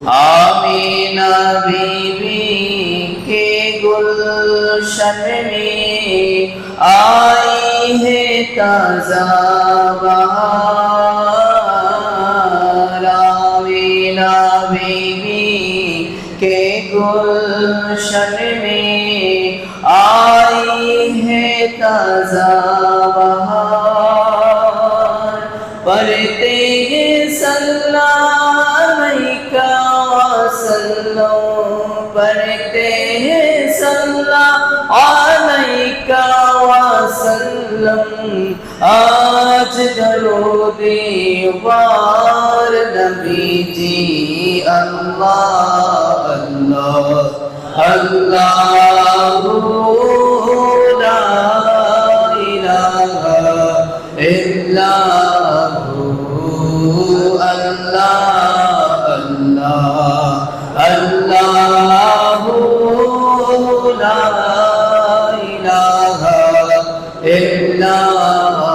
Amina बीबी के गुलशन में आई है ताज़ा बहार। आमीना बीबी के गुलशन में आई है ताज़ा बहार। पढ़ते हैं सल्लल्लाहु पढ़ते हैं सल्लल्लाहु वसल्लम। आज दरूद वार नबी जी अल्लाह अल्लाह अल्लाह ला इलाहा इल्लल्लाह अल्लाह अल्लाह अल्लाहु ला इलाहा इल्लल्लाह